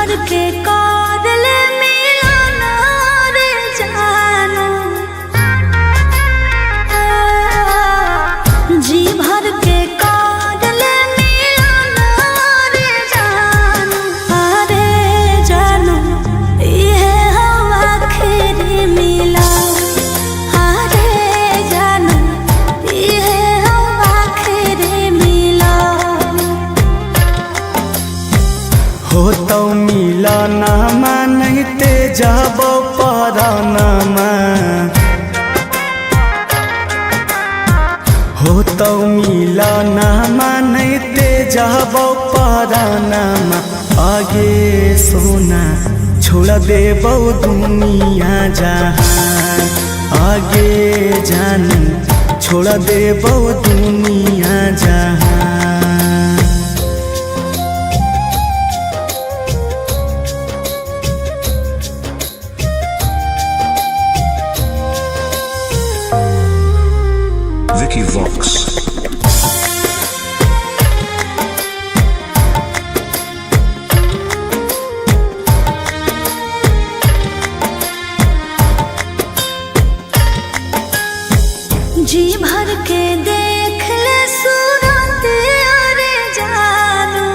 भर के कादल मिलाना रे जानू, जी भर के कादल मिलाना रे जानू, अरे जानू ये हम आखिरी मिला, अरे जानू ये हम आखिरी मिला। हो तो मिलना नहीं ते जब परानमा, हो तो मिलना नहीं ते जब परानमा, आगे सोना छोड़ देबो दुनिया जहान, आगे जानू छोड़ देबो दुनिया जहान। Vicky Vox. जी भर के देख ले सूरत अरे जानू,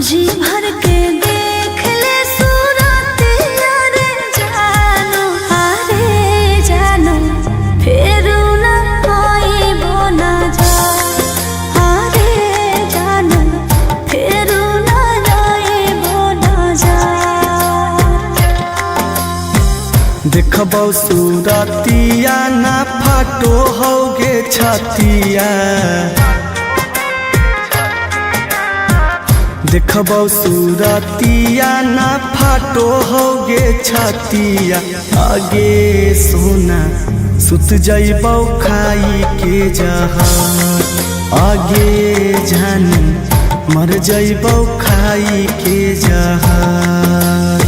जी भर के देख ले सूरत अरे जानू, अरे जानू फिर न आइबो न जा, अरे जानू फिर न आइबो न जा। देखबो सूरतिया ना फाटो होगे छतिया, देखबो सूरतिया ना फाटो होगे छतिया, आगे सोना सुत जइबो खाई के जहान, आगे जानू मर जइबो खाई के जहान।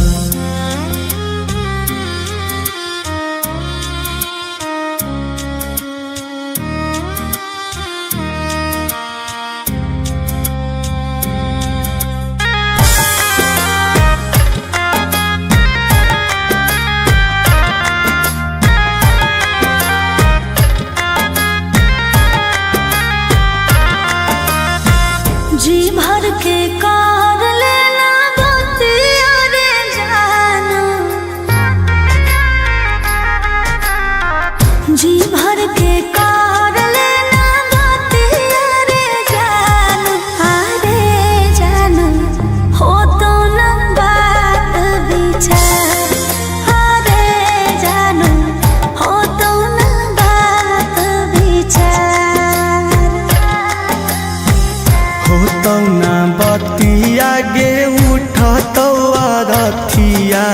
जी भर के कार लेना बतिया रे जानू, जी भर के कार लेना बतिया रे जानू, अरे जानू हो तो न बात विचार, अरे जानू हो तो न बात विचार। हो तो ना बतिया गे उठतो रथिया,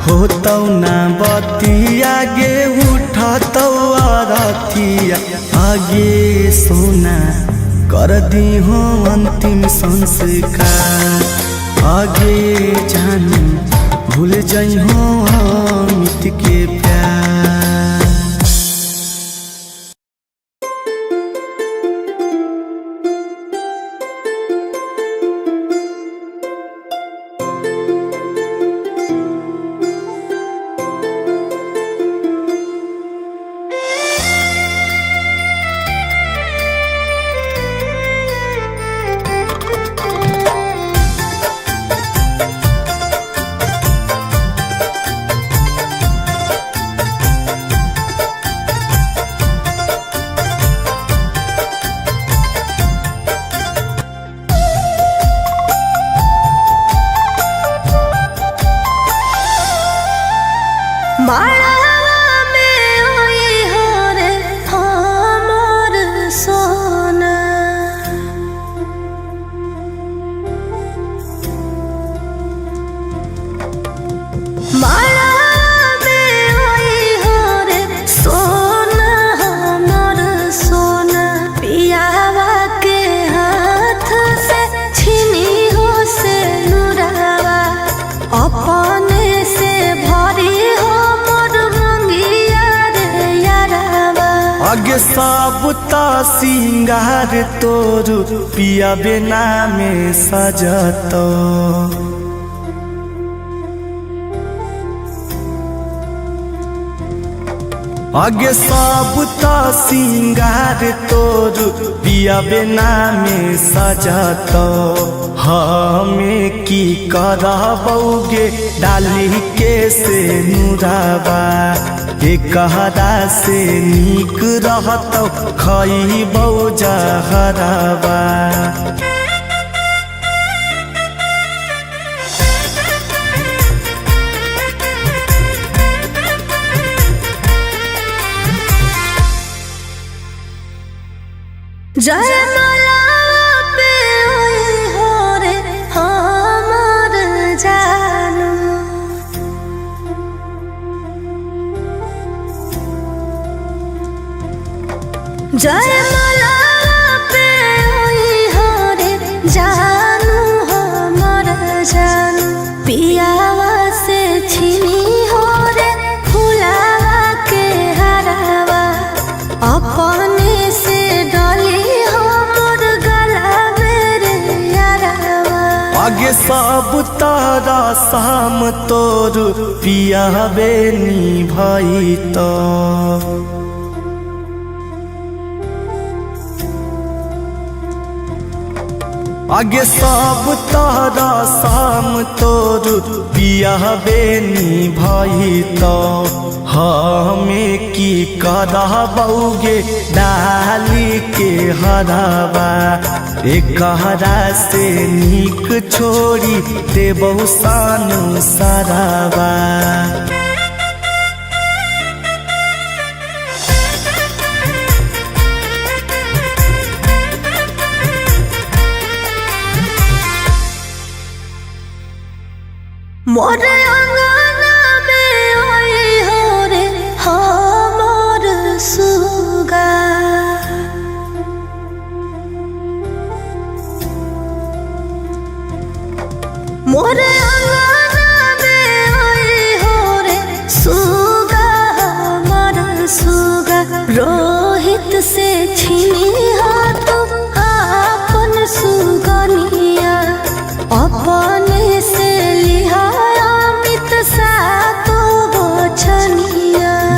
हो तो ना बतिया गे उठतो रथिया, आगे सोना कर दी हो अंतिम संस्कार, आगे जानू भूल जाइ हो अमित के प्यार। माला में ओई हो रे हमर सोना, माला में ओई हो रे सोना हमर सोना, पियावा के हाथ से छीनी हो से नुरावा, अपने से भरी हो आगे सब ता सिंगार तोर पिया बिना में सजत आगे सब ता सिंगार तोर पिया बिना में सजत हमें की करबौगे डाली के से नुराबा कहरा से नीक रहत खइबौ जहराबा जयमाला पे हो रे हमर जानू जयमाला पे हो रे जानू हमर जानू पियावा से छिनी हो रे फुलावा के हरावा अपने से आगे सब तारा शाम तोर पिया बेनी भाई तो आगे सब तारा शाम तोर पिया बेनी भाई तो हमें की करबौगे डाली के हराबा कहरा से नीक छोड़ी देबौ सानु सराबा मोर अंगना में आई हो रे हमर सुगा मोर अंगना में आई हो रे सुगा हमर सुगा रोहित से छिनी हो तुम अपन सुगनिया अपने से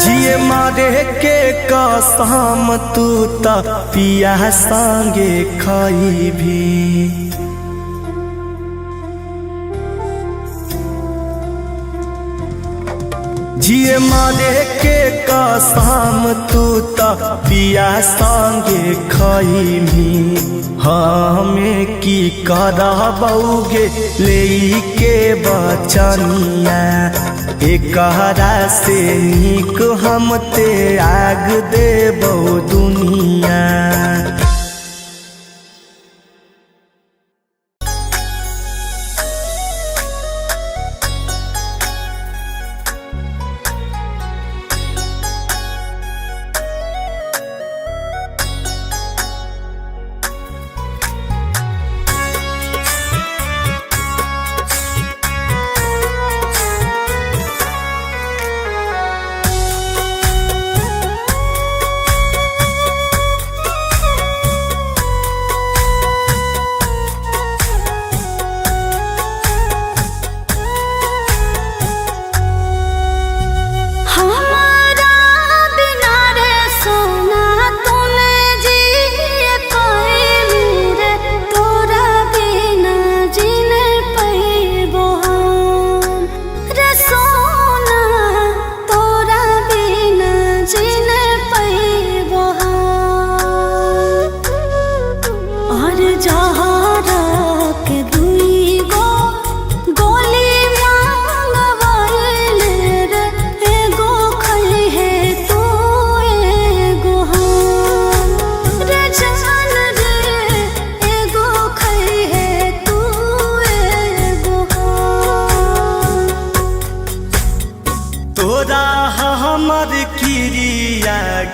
जिए मारे के कसम तू ता पिया संगे खाई भी जिए मारे के कसम तू ता पिया संगे खाई भी हमें की करबौगे ले के बचनिया कहरा से नीक हम ते आग देबौ दुनिया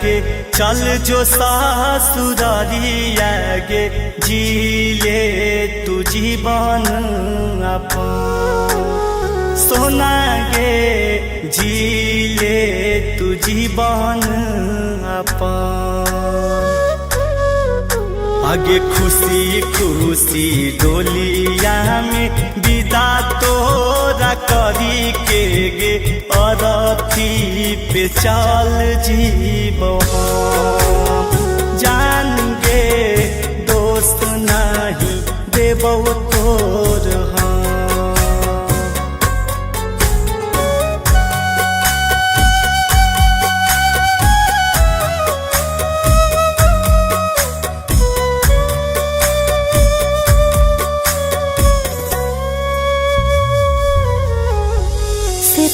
गे चल जो सासुरारिया गे जी ले तू जीवन अपन सोना गे जीले तू जीवन अपन आगे खुशी खुशी डोलिया में विदा तोरा करी के गे अरथी पे चल जीव जान गे दोस्त नहीं देबो तोर हम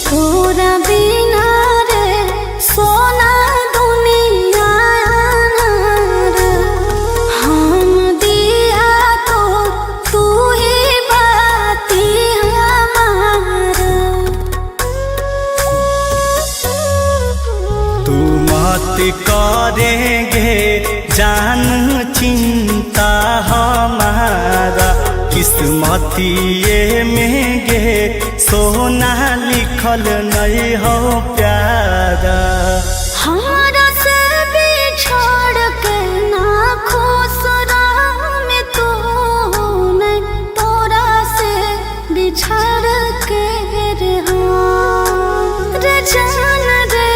थोड़ा बिना रे सोना दुनिया रे हम दिया तो तू ही बाती हमारा तू मत करेंगे जान चिंता हमारा किस्मतिए में गे सोना लिखल नहीं हो प्यारा हमारा से बिछड़ के ना खुश में तू नहीं तोरा से बिछड़ के रे रे जान रे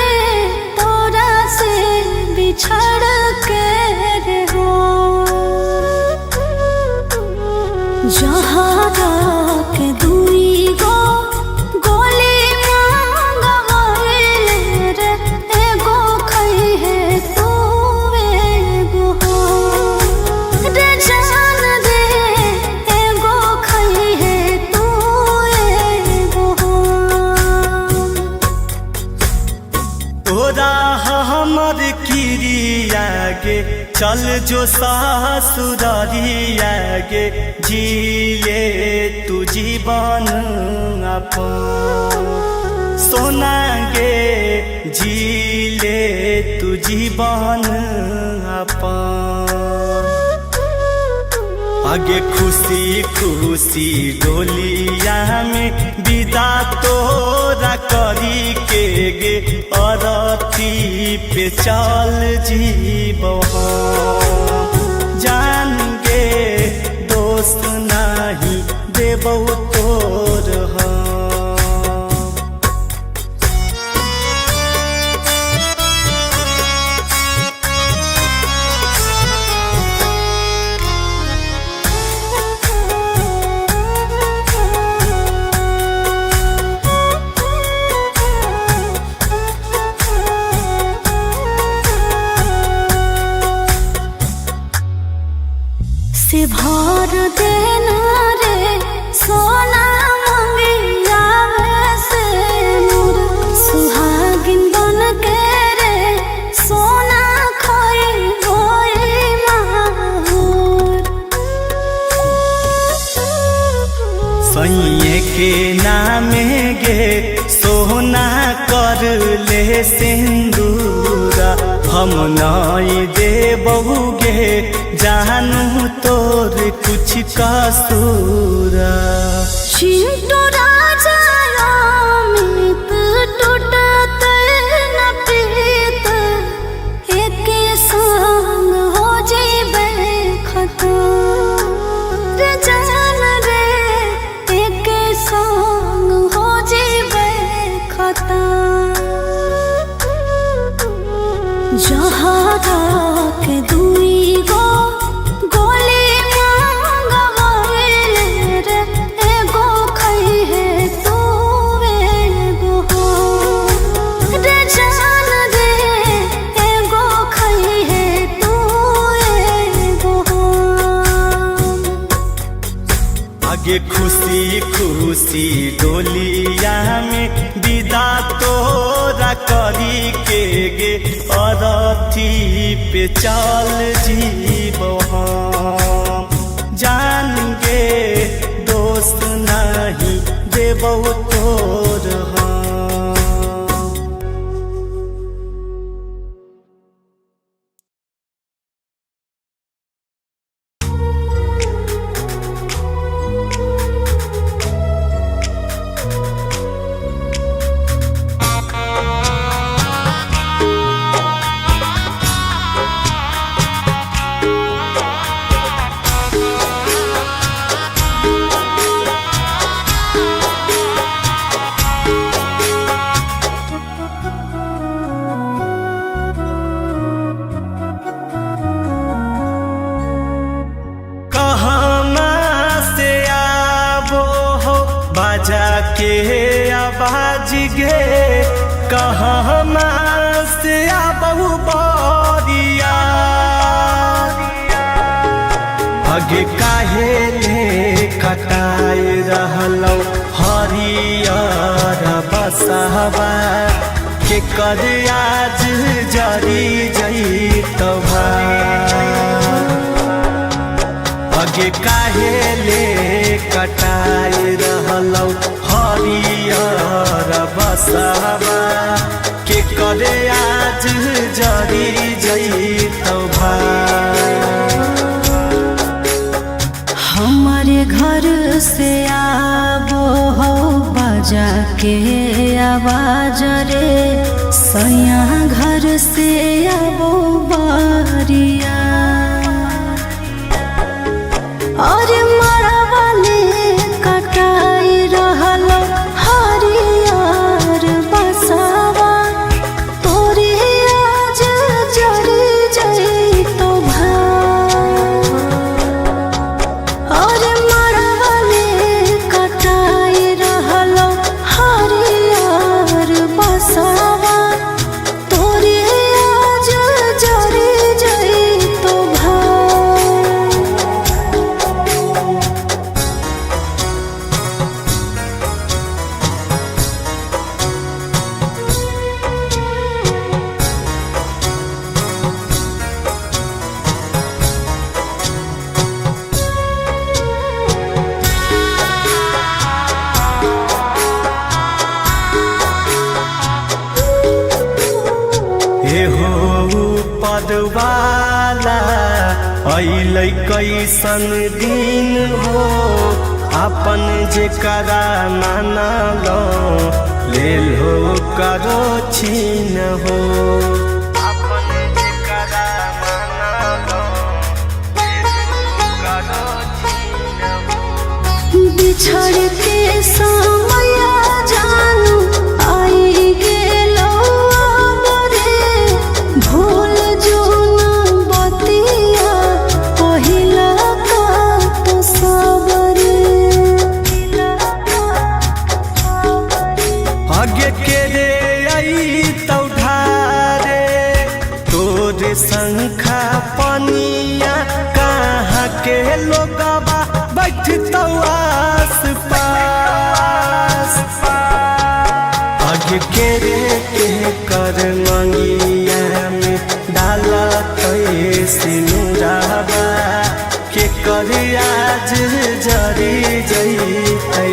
तोरा से बिछड़ के रे जहारा के दूरी गो गोली मांगवाइले रे एगो खई है तू एगो रे जान दे एगो खई है तू एगो तोरा हमर किरिया गे चल जो सासुरारिया गे जिले तू जीवन अपन सोना गे जिले तू जीवन अपन आगे खुशी खुशी डोलिया में विदा तोरा करी के गे अरथी पे चल जीव जान गे दोस्त नहीं देबो तोर हम से भर देना रे सोना मंगिया से मोर सुहागिन बन के रे सोना खोई होई माहौर सैये के नामे गे सोना कर ले सिंदूरा हम नहीं देबहु गे जानू तोर कुछ कसूरा चिंटू राजा अमित टूटत न पीत एक संग हो जेबे खतम रे जान रे एक संग हो जेबे खतम जहारा के दूरी गो गोली मांगवाइले रे एगो खई है तू एगो रे जान दे एगो खई है तू एगो आगे खुशी खुशी डोलिया में विदा तोरा करी के गे अरथी पे चल जीव जान गे दोस्त नहीं देबो तोर हम गे कहाँ से आबहु बरिया आगे काहे ले कटाए रहलौ हरियर बसहबा के कर आज जरी जइतौ आगे काहे ले कटाए रहलौ हरियर बसहबा के कर आज जरी जइतौ हमारे घर से आबो हो बजा के आवाज रे सैया घर से आबो बारिया और मरवाले कटाई रहल हरियर बसवा तोरे आज जरी जइतौ और मरवाले कटाई रहल हरियर बसवा तोरे आज जरी जइतौ एहो पदवाला अइलै कैसन दिन हो अपन जेकरा मानलो लेल हो करो छीन हो अपन जेकरा मानलो लेल हो करो छीन हो बिछड़ के समय जानू आई गेलो आबरे भूल जो न बतिया पहिला का तो सबरे आगे के रे आई तौधारे तोरे शंखा पनिया कहाँ के लोगवा बैठतौ आस पास आगे के रे के कर मंगिया में डाला सिनुराबा के कर आज जरी जइतै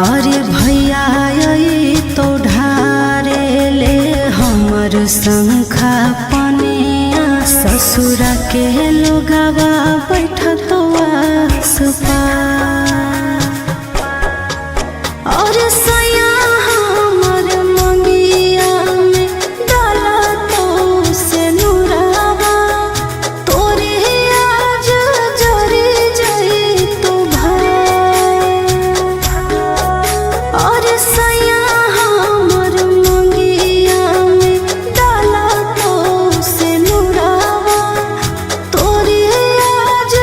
अरे भैया आई तो ढारे ले हमर शंखा पनिया ससुर के लोगवा बैठतो आस पास और सया हमर मंगिया में डाला तो से नुरावा तोरे आज जरी जइतौ और सया हमर मंगिया में डाला तो से नुरावा तोरे आज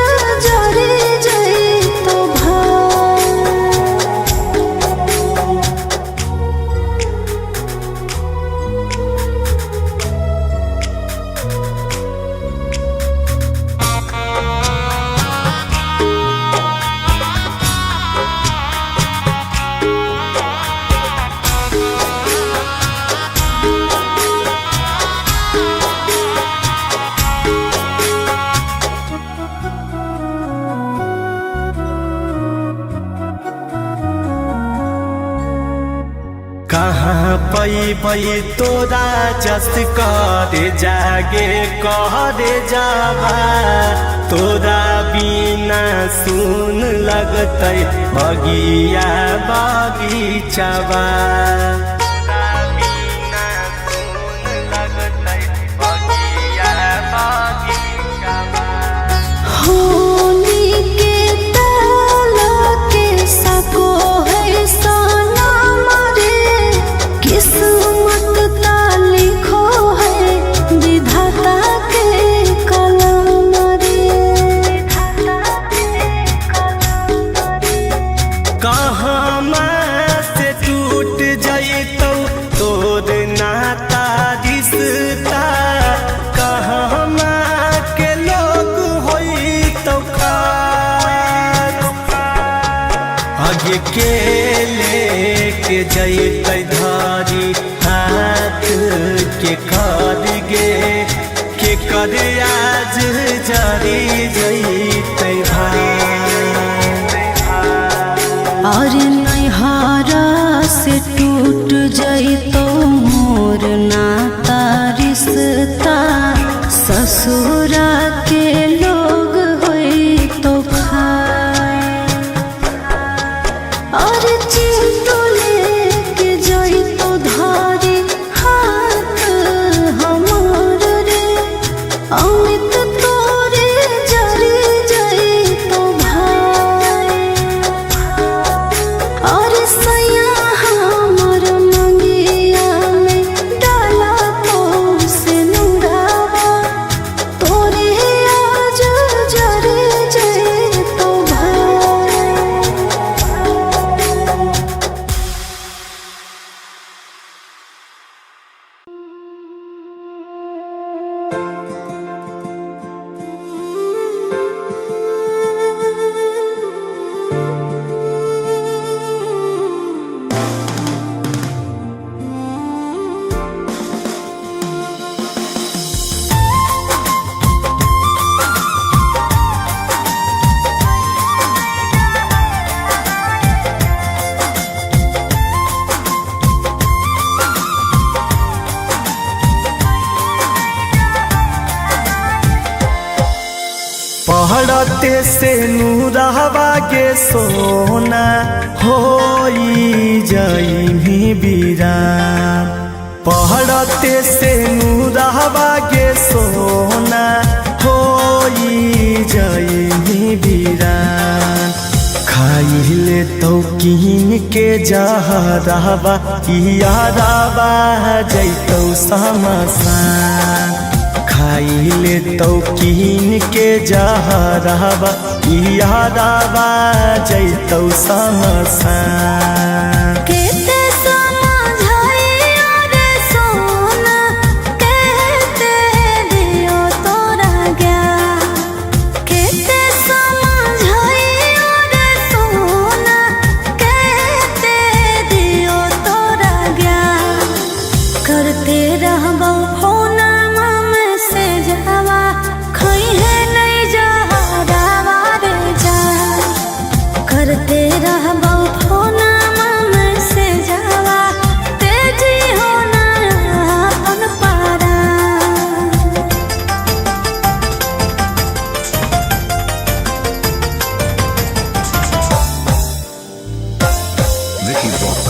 जरी जइतौ कहाँ पैबै तोरा जस करे जागे करे जाबा तोरा बिना सुन लगतै बगिया बगीचाबा होली के ताला के सको है सनम रे किस्मत ता लिखो है विधाता के कलम रे कहाँ के लेके जैते धारी हाथ के कर गे के कर आज जारी जैते भाई। और नैहरा से टूट जइतो मोर नाता रिश्ता ससुरा के लोग होई तो खाए। और चिंटू लेके जइतो धारी हाथ हमार रे अमित तोरे जरी जइतो भाई। और सैया हमर मंगिया में डाला तो से नुरावा तोरे आज जरे जइतो भाई। पहड़ते से नूरहवा के सोना होई जाई बीरान। पहड़ते से नूरहवा के सोना होई जाई बीरान। खाइले तो कीन के जहरवा यारवा जैतो समसान। खाइले तो कीन के जहरवा यारवा जैतो समसान। केते समझाइयो रे सोना कहते दियो तोरा ज्ञान। केते समझाइयो रे सोना कहते दियो तोरा ज्ञान। करते रहबो फोना में से जावा खइहे नहीं जहरावा रे जान। करते रहबो फोना में से जावा तेजी होना अपन पारा। Vicky Vox.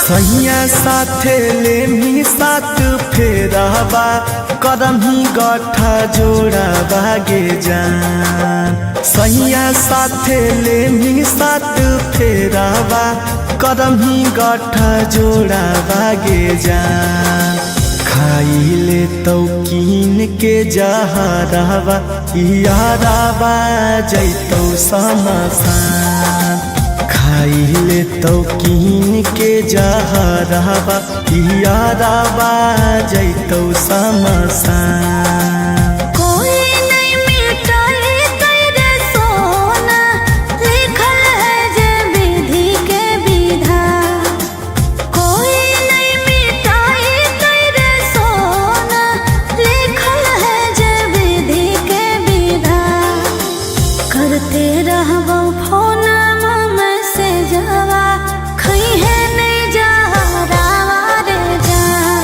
सैया साथे लेमी साथ फेराबा करम ही गठा जोड़ा बागे जान। सैया साथे लेमी साथ फेराबा करम ही गठा जोड़ा बागे जान। खाइले तो कीन के जहरवा यारवा जैतो समसान। खाइले तो कीन के जहरवा यारवा जैतो समसान। कोई नहीं मिटाई तेरे सोना लिखल है जे विधि के विधान। कोई नहीं मिटाई तेरे सोना लिखल है जे विधि के विधान। करते रहबो फोना में से जावा खइहे नहीं जहरावा रे जान।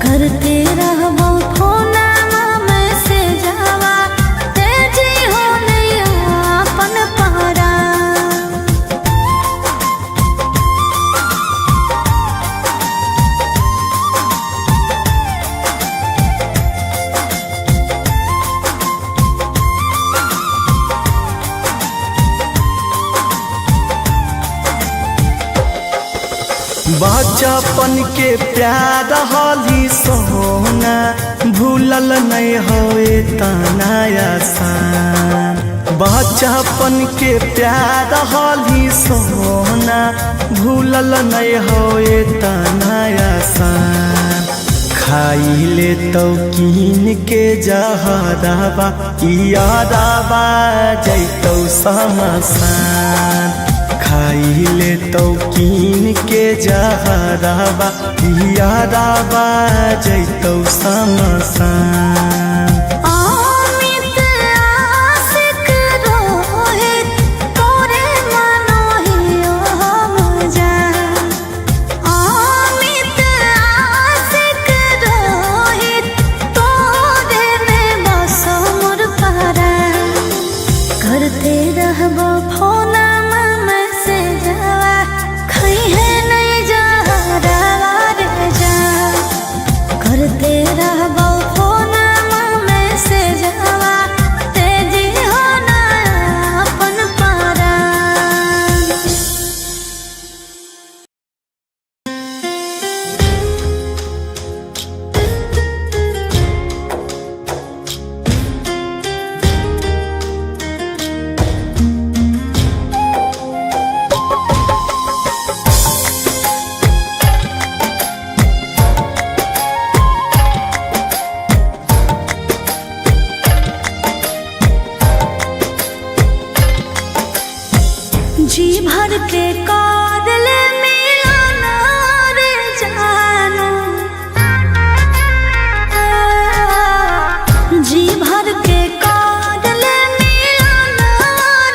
करते रहबो फोना में से जावा तेजी हो नहीं अपन पारा। बचपन के प्यार हाली सोना भूलल नहीं होए तना आसान। बचपन के प्यार हली सोना भूलल नहीं होए तनाया सान खाइले तो कीन के जहराबा यादाबा जैतौ समसान खाइले तो कीन के जहराबा यादाबा जैतौ समसान जी भर के कादल मिलाना रे जानो जी भर के कादल मिलाना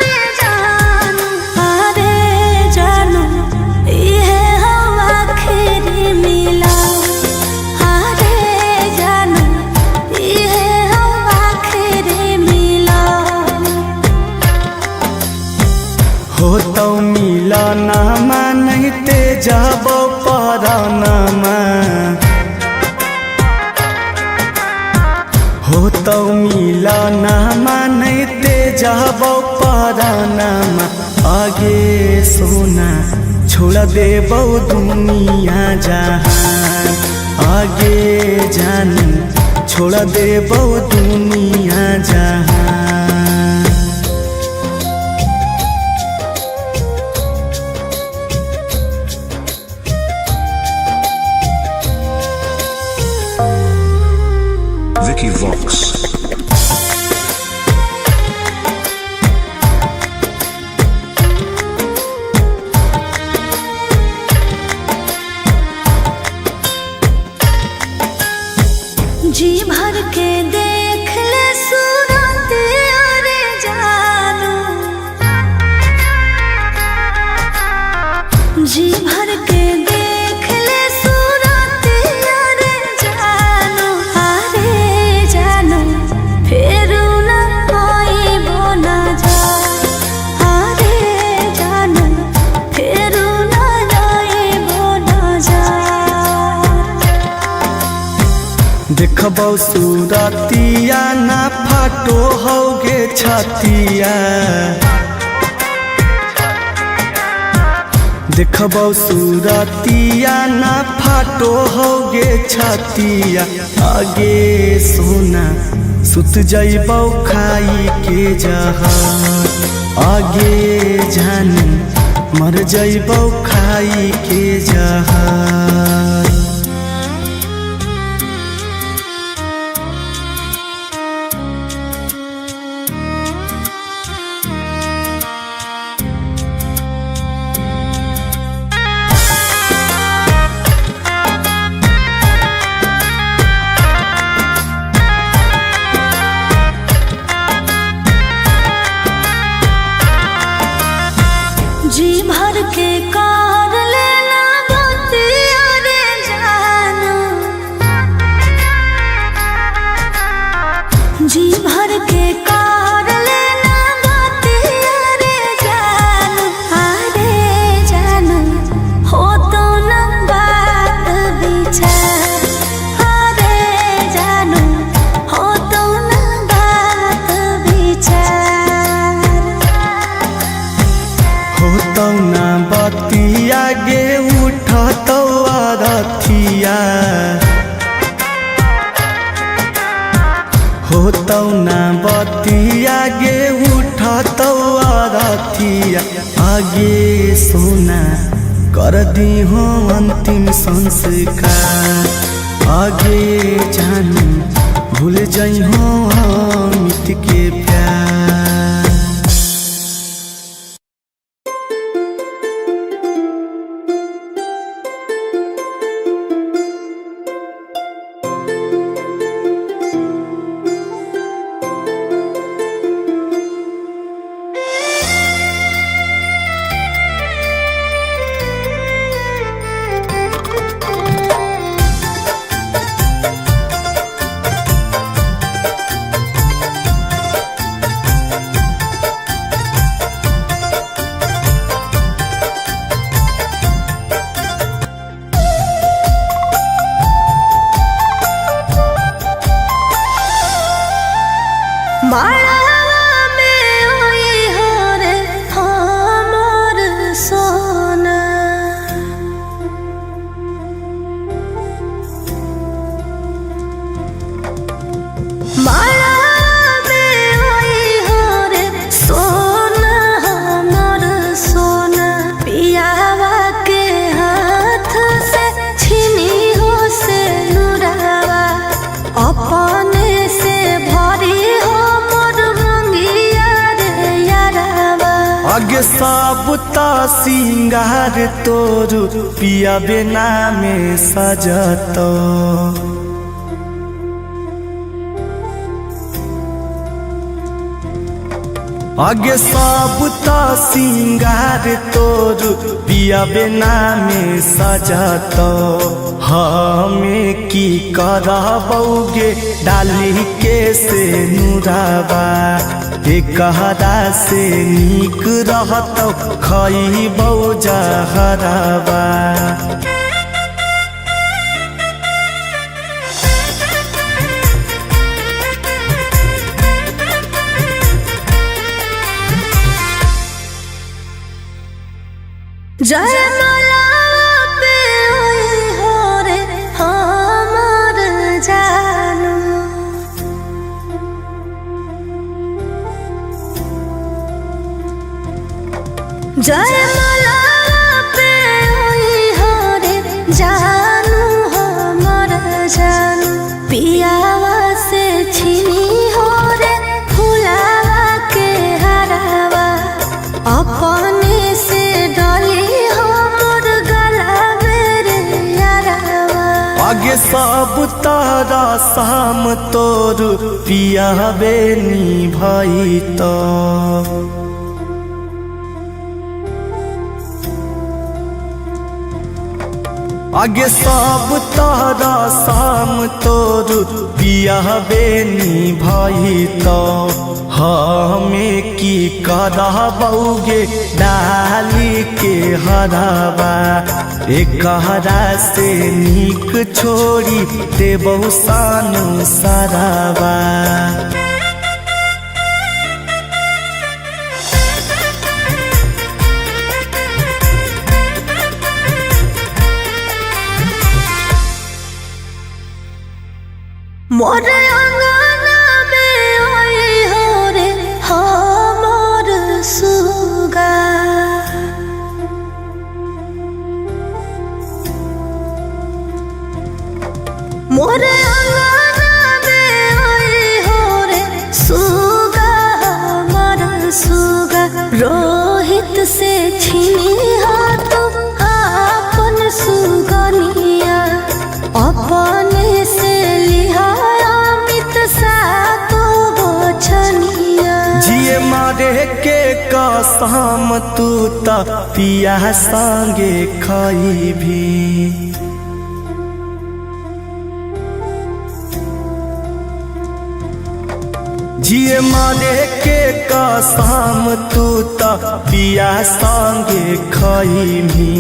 रे जानो अरे जानो ये हम आखिरी मिला अरे जानो ये हम आखिरी मिला हो तो मिलना नहीं ते जब परानमा हो तो मिलना नहीं ते जब परानमा आगे सोना छोड़ देबौ दुनिया जहान आगे जानी छोड़ देबौ दुनिया जहान Vicky Vox. जी भर के देख ले सूरत अरे जानो जी भर के देख ले सूरत अरे जानो फिर न आइबो न जा अरे जानो फिर न आइबो न जा देखबौ सूरतिया ना फाटो होगे छतिया देखबौ सूरतिया ना फाटो होगे छतिया आगे सोना सुत जइबौ खाई के जहर आगे जानी मर जइबौ खाई के जहर जी भर के कार लेना बतिया रे जानो जी भर के कार लेना बतिया रे जानो अरे जानो हो तो न बात विचार अरे जानो हो तो न बात विचार हो तो ना बतिया गे उठतौ रथिया हो तो ना बतिया गे उठतौ बरतिया आगे सोना कर दी हो अंतिम संस्कार। आगे जानी भूल जाइ हो अमित के प्यार। आगे सबता सिंगार तोर पिया बिना में सजत। आगे सबता सिंगार तोर पिया बिना में सजत। हमें की करबौगे डाली के से नुराबा। एकहरा से नीक रहत खइबौ जहराबा। जयमाला पे हो रे हमर जानू। जयमाला पे हो रे जानू हमर जानू। पियावा से छीनी हो रे फुलावा के हरावा। अपने से डली हमर गला मेरे यारावा। आगे सब तारा शाम तोर पिया बेनी भाई तो। आगे सब तारा शाम तोर पिया बेनी भाई तो। हमें की करबौगे डाली के हराबा। एकहरा से नीक छोड़ी देबौ सानु सराबा। मोर अंगना में आई हो रे हमर सुगा। मोर अंगना में आई हो रे सुगा हमर सुगा। रोहित से छीनी हो तुम अपन सुगनिया। अपने से जिए मारे के कसम तू त पिया संगे खाई भी। जिए मारे के कसम तू त पिया संगे खाई भी।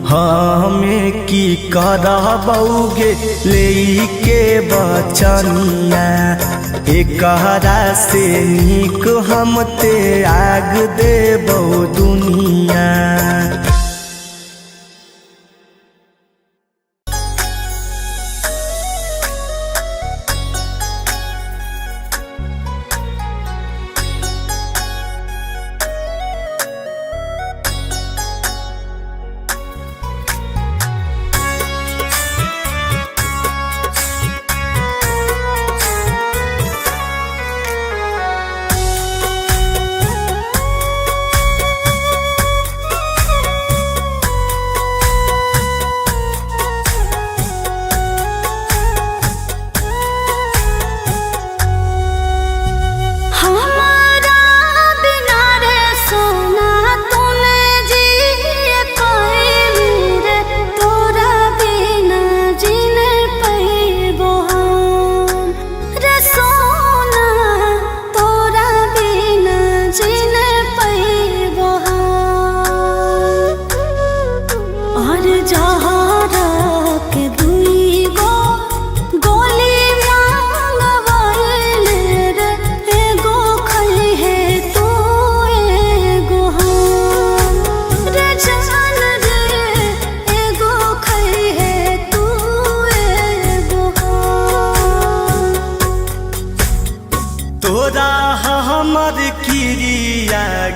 हमें की करबौगे ले के बचनिया। एकहरा से नीक हम ते आग देबौ दुनिया।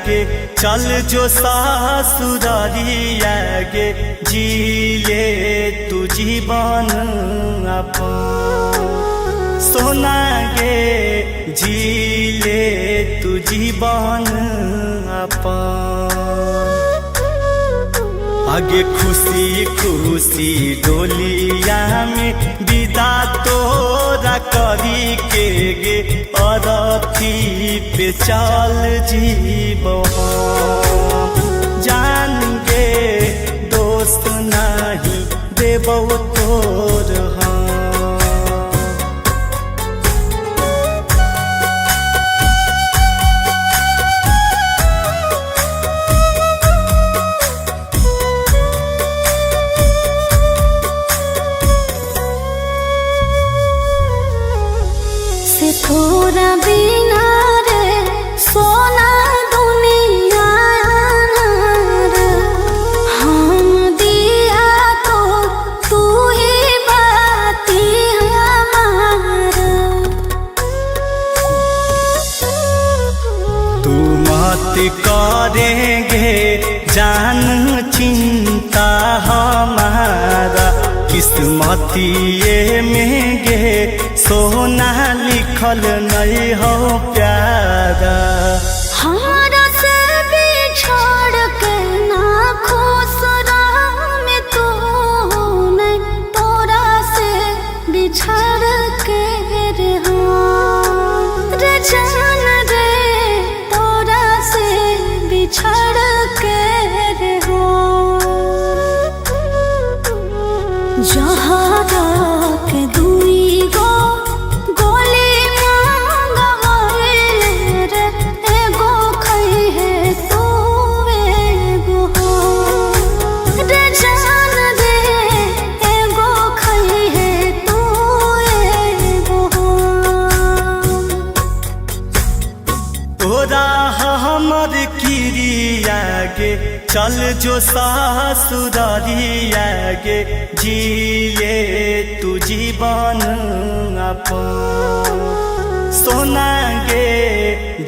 गे चल जो सासुरारिया गे जी ले तू जीवन अपन सोना गे जी ले तू जीवन अपन आगे खुशी खुशी डोलिया में विदा तोरा करी के गे अरथी पे चल जीबो जान गे दोस्त नहीं देबो तोर हम तोरा बिना रे सोना दुनिया रे हम दिया तो तू ही बाती हमारा तू मत करेंगे जान चिंता हमारा किस्मतिए में गे सोना लिखल नहीं हो प्यारा हमारा से बिछड़ के ना खुश में तू नहीं तोरा से बिछड़ के रे रे जान रे तोरा से बिछड़ के रे जहरा के दुई गो गोली मांगवाए रे एगो खई है तू एगो रे जान रे एगो खई है तू एगो तोरा हमर किरिया गे चल जो सासुरारिया गे जी ले तू जीवन अपन सोना गे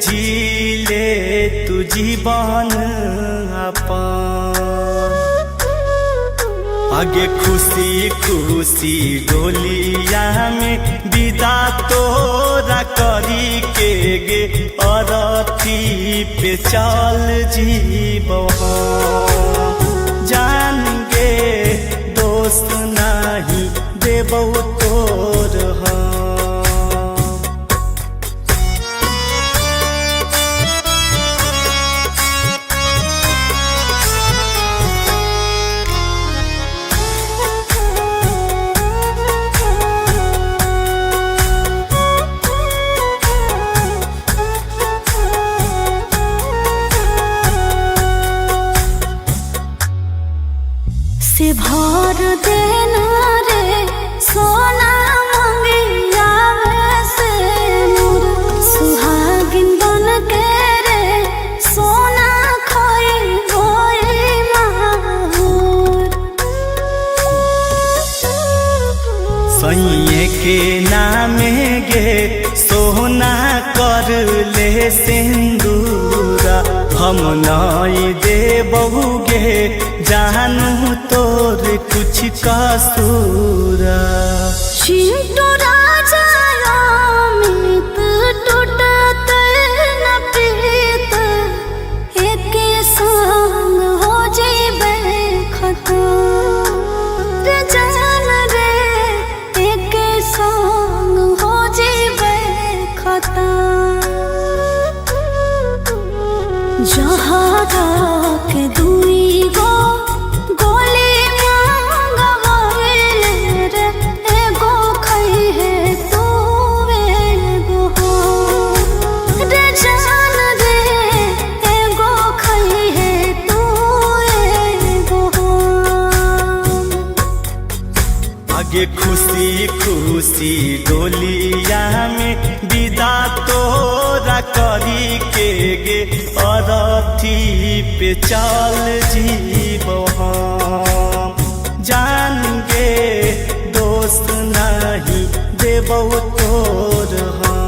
जी ले तू जीवन अपन आगे खुशी खुशी डोलिया में विदा तोरा करी के गे अरथी पे चल जीबो जान गे दोस्त नहीं देबो तोर हम से भर देना रे सोना मंगिया से मोर सुहागिन बन के रे सोना खोई होई माहौर सैये के नामे गे सोना कर ले सिंदूरा हम नहीं देबहु गे जानू तोर कुछ कसूरा चिंटू राजा अमित टूटत न प्रीत एक संग हो जेबे खतम रे जान रे एक संग हो जेबे खतम जहरा के दुई गो गोली मांगवाए रे एगो खई है तू एगो रे जान रे एगो खई है तू एगो आगे खुशी खुशी डोलिया में विदा तोरा करी के गे अरथी पे चल जीबो हम जान गे दोस्त नहीं देबो तोर हम।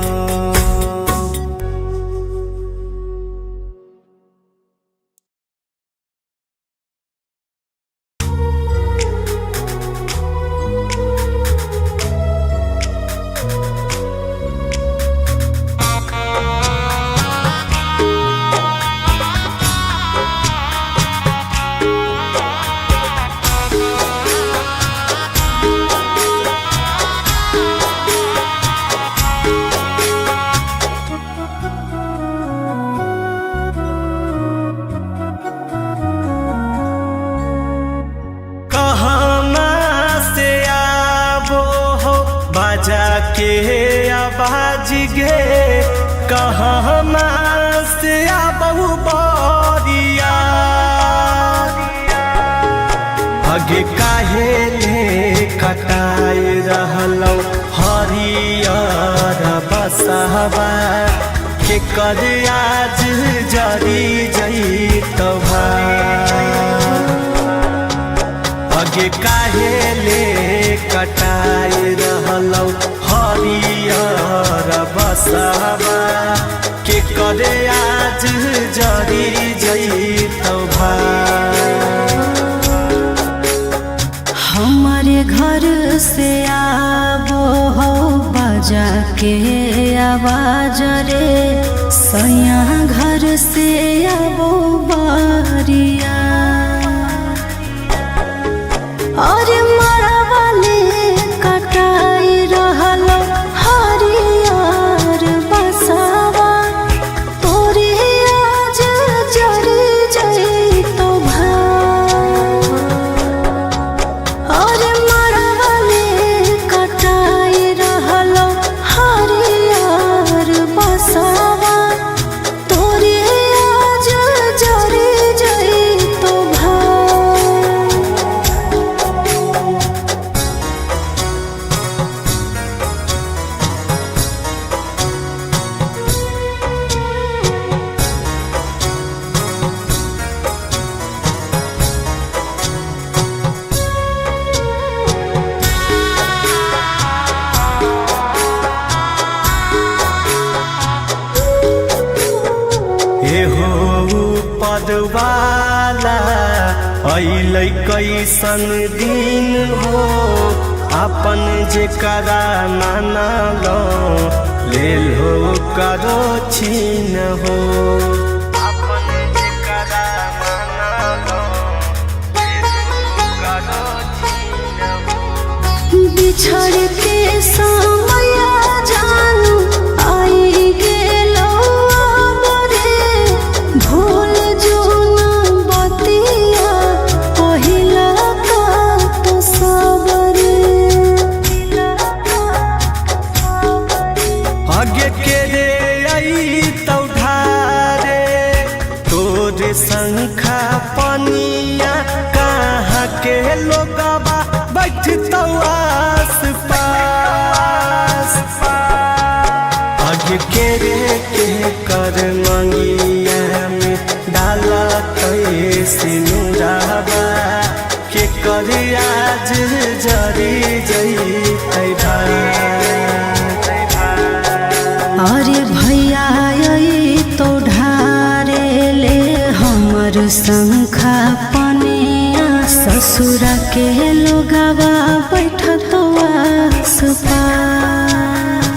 के आवाज गे कहाँ से आबहु बरिया आगे काहे ले कटाए रहलौ हरियर बसहबा के कर आज जरी जैतवा आगे काहे ले कटाए रहलौ हरियर बसहबा के कर आज जरी जैतवा हमारे घर से आबो हो बजा के आवाज रे सैया घर से आबो बारिया और मरवाले कटाई रहलो हरियर बसवा तोरे आज जरी जैतो और मरवाले कटाई रहलो हरियर बसवा तोरे आज जरी जैतो एहो पदवाला अइलै कैसन दिन हो अपन जेकरा मानलो लेल हो करो छीन हो अपन जेकरा मानलो लेल हो करो छीन हो बिछड़ के समय जानू आई गेलो बरे भूल जो न बतिया पहिला का तो सबरे आगे के रे आई तौधारे तोरे शंखा पनिया कहाँ के लोगवा बैठतौ आस पास आगे के रे के कर मंगिया में डाला सिनुराबा के कर आज जरी जैतै अरे भैया आई तो ढारे ले हमर शंखा पनिया ससुर के लोगवा बैठतो आस पास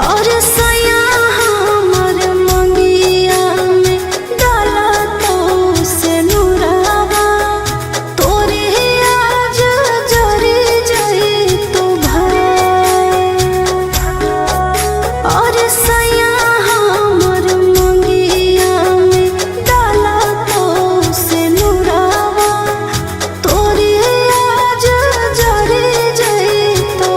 और सया हमर मंगिया में डाला तो से नुरावा तोरे आज जरी जैतो और सया हमर मंगिया में डाला तो से नुरावा तोरे आज जरी जैतो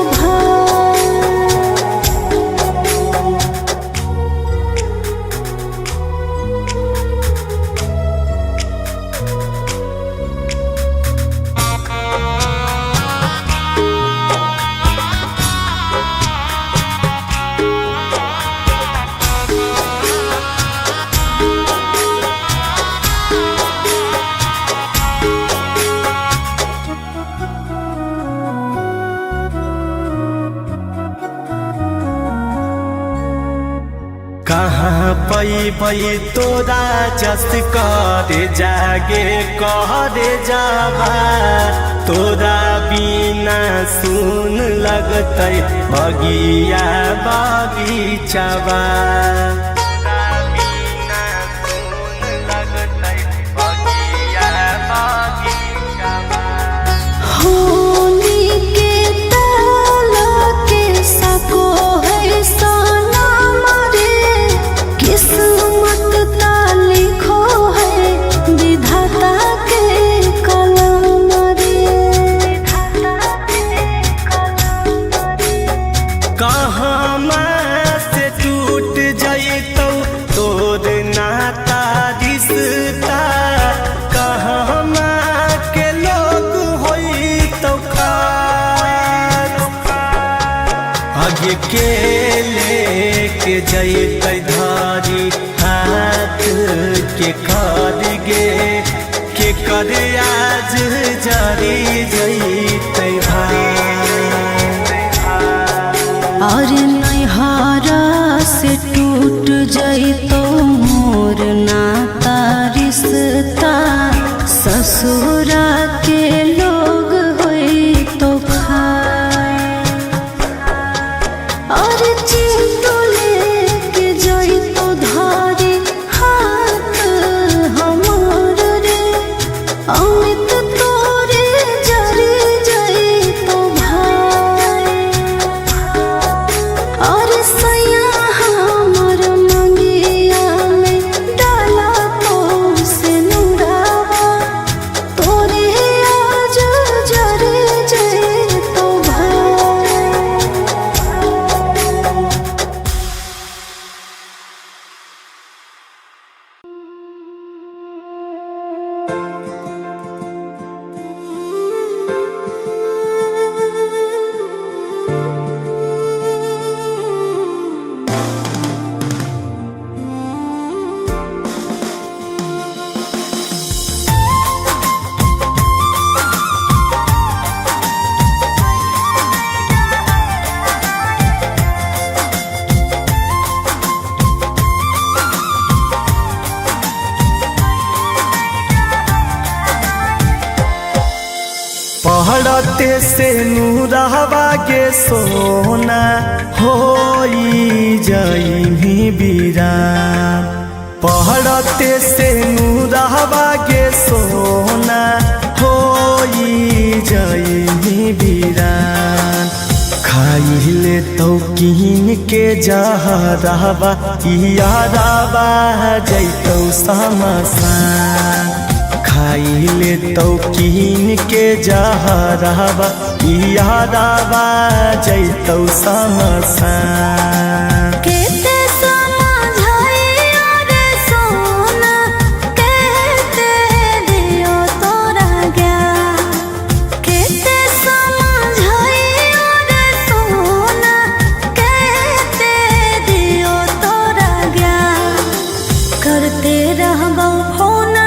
कहाँ पैबै तोरा जस करे जागे करे जाबा तोरा बिना सुन लगतै बगिया बगीचाबा होली के ताला के सको है सोना मरे किस्मत ता लिखो है विधाता के कलम रे कहाँ से टूट जइतौ तोर नाता रिश्ता, कहाँ के लोग होइतौ खास। आगे के लेके जइतै धारी हाथ के कारगे के कर आज जारी जइतै भाई। और नैहरा से टूट जइतो मोर नाता रिश्ता, ससुरा के लोग होइतो खास। और चिंतुले के जइतो धारी हाथ हमर रे, अमित तोरे जरी जइतो भाई। और सैया हमर मंगिया में डाला तो से नुरावा, तोरे आज जरे जइतो भाई। पहड़ते से नूरहवा के सोना होई जाई बीरान। पहड़ते से नूरहवा के सोना होई जाई बीरान। खाइले तो कीन के जहरवा यारवा जइतौ समसान। खाइले तो कीन के जहरवा यारवा जइतौ समसान। केते समझाइयो रे सोना, केते दियो तोरा ज्ञान। केते समझाइयो रे सोना, केते दियो तोरा ज्ञान। करते रहबौ फोना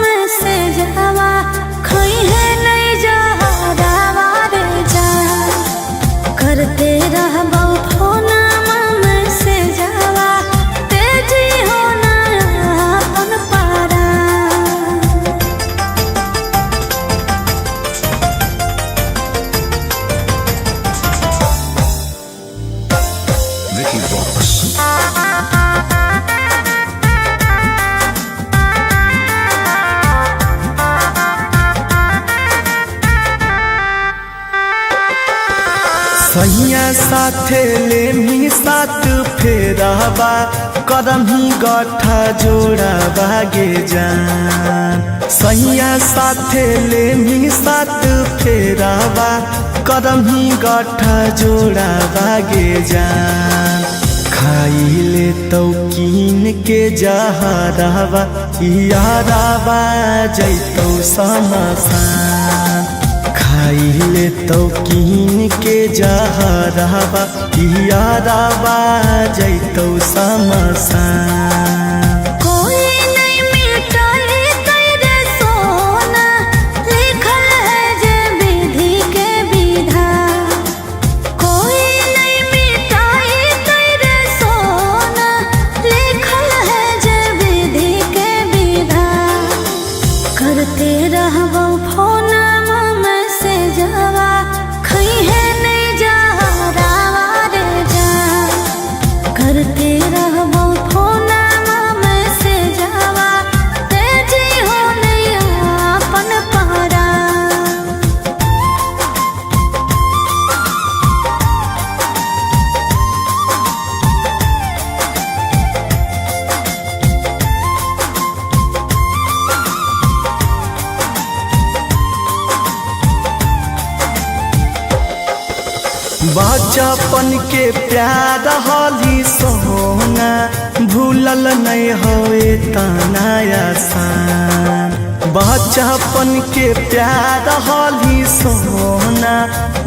में से जावा, खइहे नहीं जहरावा रे जान। करते रहबौ फोना में से जावा, तेजी होना अपन पारा। Vicky Vox. सैया साथे लेमी साथ फेराबा, करमी गठा जोड़ा बागे जान। सैया साथे लेमी साथ फेराबा, करमी गठा जोड़ा बागे जान। खाइले तो कीन के जहरवा यारवा जइतौ समसान। खाइले तो कीन के जहरवा यारवा जइतौ समसान। कोई नहीं मिटाई तेरे सोना, लिखल है जे विधि के विधान। कोई नहीं मिटाई तेरे सोना, लिखल है जे विधि के विधान। करते रहबौ फोना में से जावा, खइहे नहीं जहरावा रे जान। करते रहबौ फोना बचपन के प्यार हाली सोना भूलल नहीं होए तना आसान। बचपन के प्यार हाली सोना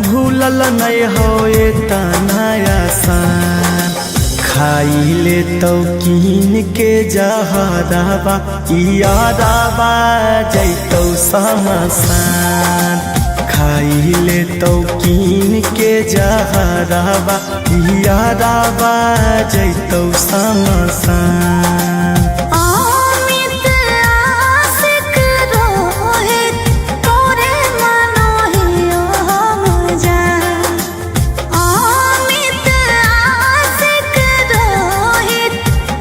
भूलल नहीं होए तना आसान। खाइले तो कीन के जहराबा यादाबा जैतौ समसान। खाइले तो कीन के जहराबा यादाबा जैतौ समसान। अमित आशिक रोहित तोरे मनोहियो हम जान। अमित आशिक रोहित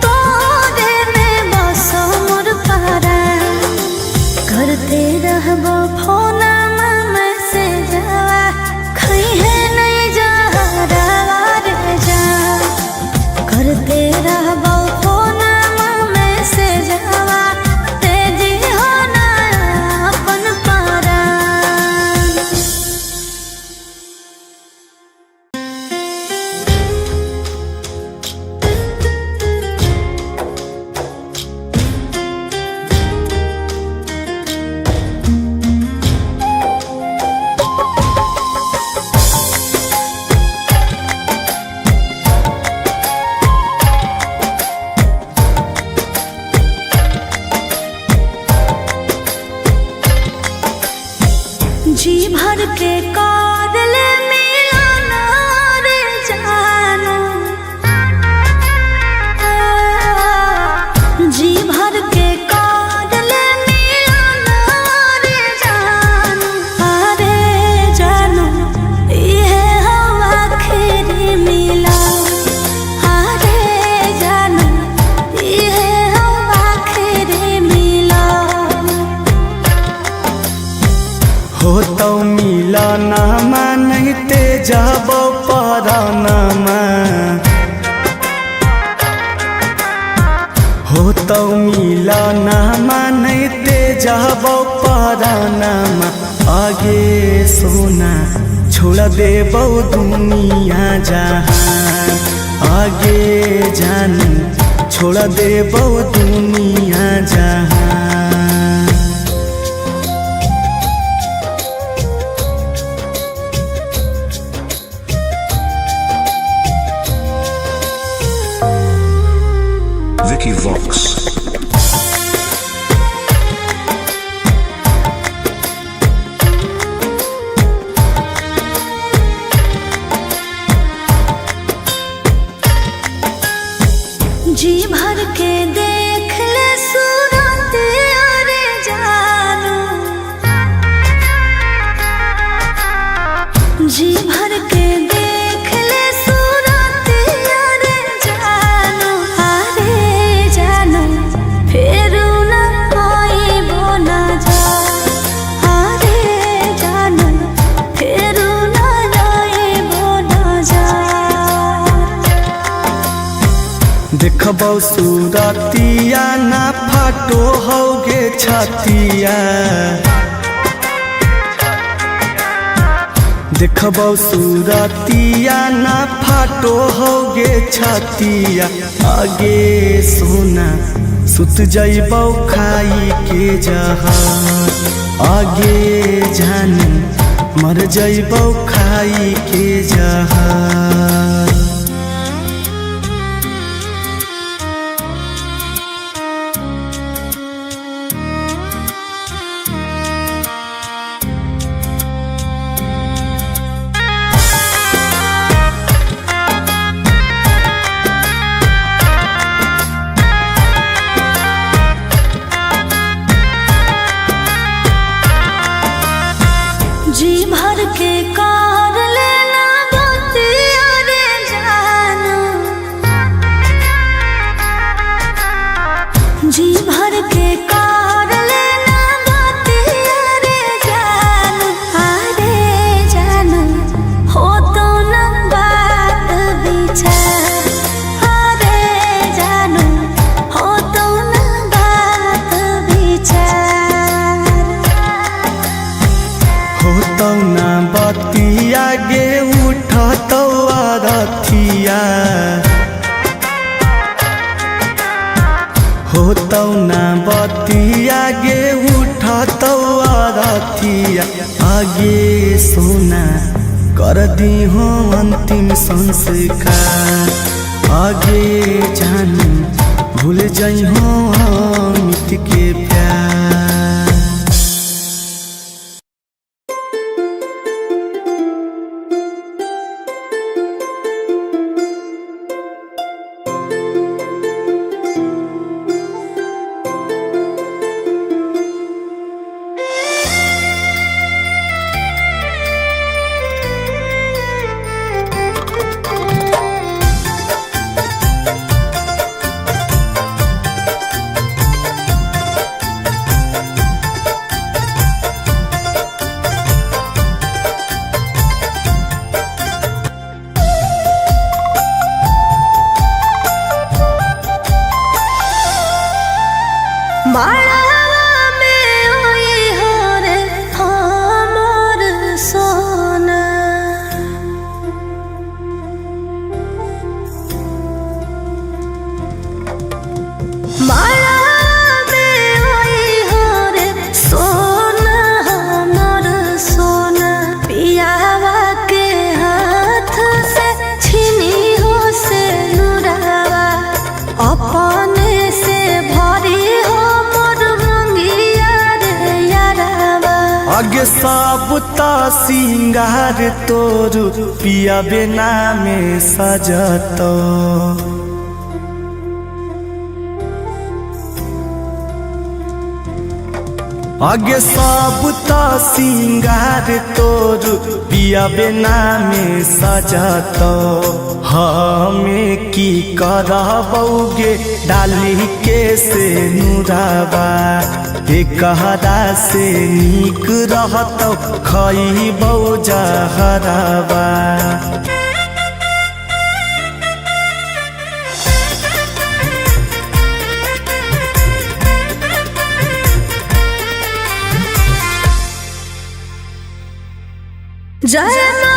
तोरे में बसो मोर परान। करते रहबो फोन करते रहबो फोन मैसेज हवा तेजी होना अपन परान। जी भर के कादल मिलाना रे जानो। जी भर के कादल मिलाना रे जानो। अरे जानो ये हम आखिरी मिला। अरे जानो ये हम आखिरी मिला। हो तो मिलनमा नहीं ते जाबो परानमा। हो तो मिलनमा नहीं ते जाबो परानमा। आगे सोना छोड़ देबो दुनिया जहान। आगे जान छोड़ देबो दुनिया जहान। Vicky Vox. जी भर के देख ले सूरत अरे जानो। जी भर के देख ले सूरत अरे जानो। अरे जानो फिर ना आइबो ना जा। अरे जानो फिर ना आइबो ना जा। देखबौ सूरतिया ना फाटो होगे छतिया। देखबौ सूरतिया ना फाटो होगे छतिया। आगे सोना सुत जइबौ खाई के जहान। आगे जान मर जइबौ खाई के जहान। जी भर के कार लेना सोना कर दी हो अंतिम संस्कार। आगे जानी भूल जाई हो अमित के प्यार। माड़वा में ओई हो रे हमर सोना। माड़वा में ओई हो रे सोना हमर सोना। पियावा के हाथ से छीनी हो से नुरावा अपने से भरी हो आगे साबुता सिंगार तोर पिया बिना में सजतो। आगे साबुता सिंगार तोर पिया बिना में सजतो। हमें की करबौगे डाली के से नुराबा। कहरा से नीक रहत खइबौ जहराबा। जय